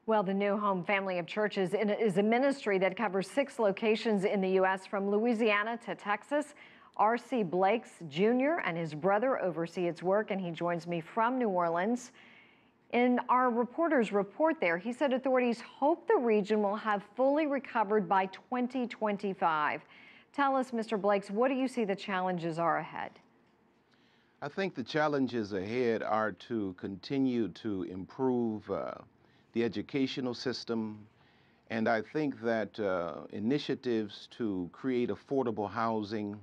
Well, the New Home Family of Churches is a ministry that covers 6 locations in the U.S. from Louisiana to Texas. R.C. Blakes Jr. and his brother oversee its work, and he joins me from New Orleans. In our reporter's report there, he said authorities hope the region will have fully recovered by 2025. Tell us, Mr. Blakes, what do you see the challenges are ahead? I think the challenges ahead are to continue to improve the educational system, and I think that initiatives to create affordable housing,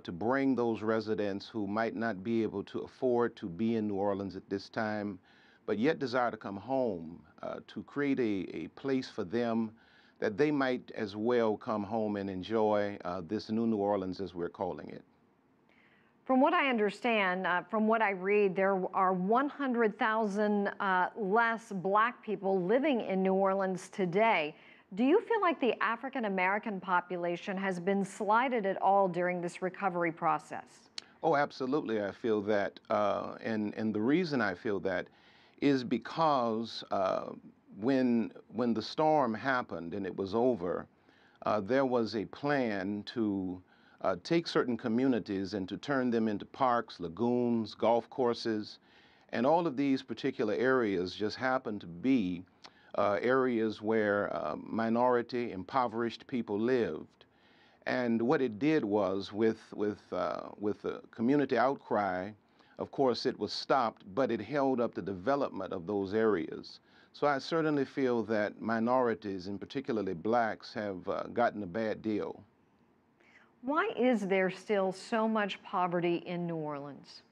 to bring those residents who might not be able to afford to be in New Orleans at this time, but yet desire to come home, to create a place for them that they might as well come home and enjoy this new New Orleans, as we're calling it. From what I understand, from what I read, there are 100,000 less Black people living in New Orleans today. Do you feel like the African American population has been slighted at all during this recovery process? Oh, absolutely, I feel that. And the reason I feel that is because when the storm happened and it was over, there was a plan to take certain communities and to turn them into parks, lagoons, golf courses, and all of these particular areas just happen to be areas where minority, impoverished people lived. And what it did was, with the community outcry, of course, it was stopped, but it held up the development of those areas. So I certainly feel that minorities, and particularly Blacks, have gotten a bad deal. Why is there still so much poverty in New Orleans?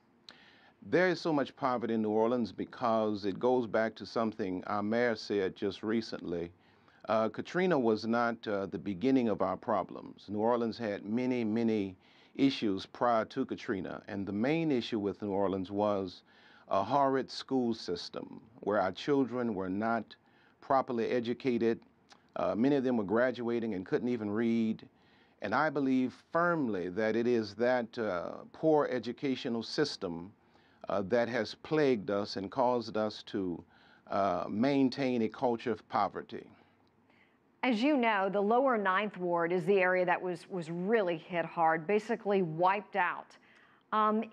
There is so much poverty in New Orleans because it goes back to something our mayor said just recently. Katrina was not the beginning of our problems. New Orleans had many, many issues prior to Katrina, and the main issue with New Orleans was a horrid school system where our children were not properly educated. Many of them were graduating and couldn't even read. And I believe firmly that it is that poor educational system that has plagued us and caused us to maintain a culture of poverty. As you know, the lower Ninth Ward is the area that was really hit hard, basically wiped out.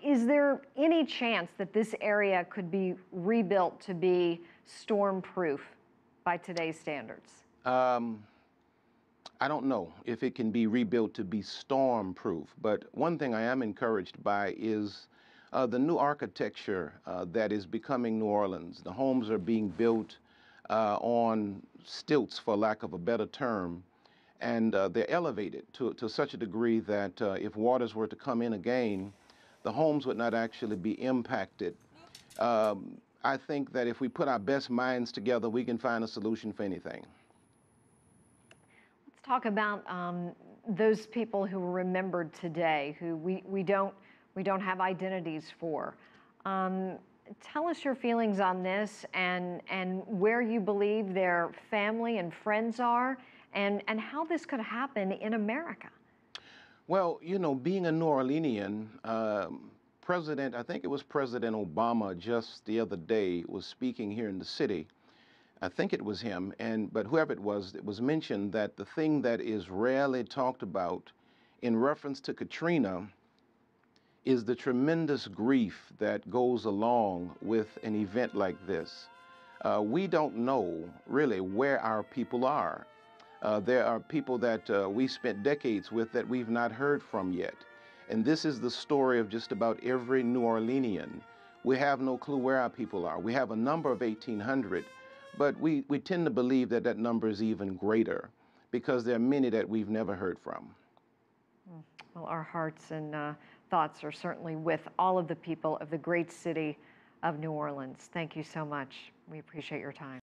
Is there any chance that this area could be rebuilt to be storm-proof by today's standards? I don't know if it can be rebuilt to be storm-proof, but one thing I am encouraged by is the new architecture that is becoming New Orleans. The homes are being built on stilts, for lack of a better term, and they're elevated to such a degree that if waters were to come in again, the homes would not actually be impacted. I think that if we put our best minds together, we can find a solution for anything. Let's talk about those people who were remembered today, who we don't have identities for. Tell us your feelings on this and where you believe their family and friends are, and how this could happen in America. Well, you know, being a New Orleanian, I think it was President Obama just the other day was speaking here in the city. I think it was him, but whoever it was mentioned that the thing that is rarely talked about in reference to Katrina is the tremendous grief that goes along with an event like this. We don't know really where our people are. There are people that we spent decades with that we've not heard from yet. And this is the story of just about every New Orleanian. We have no clue where our people are. We have a number of 1,800, but we tend to believe that that number is even greater because there are many that we've never heard from. Well, our hearts and thoughts are certainly with all of the people of the great city of New Orleans. Thank you so much. We appreciate your time.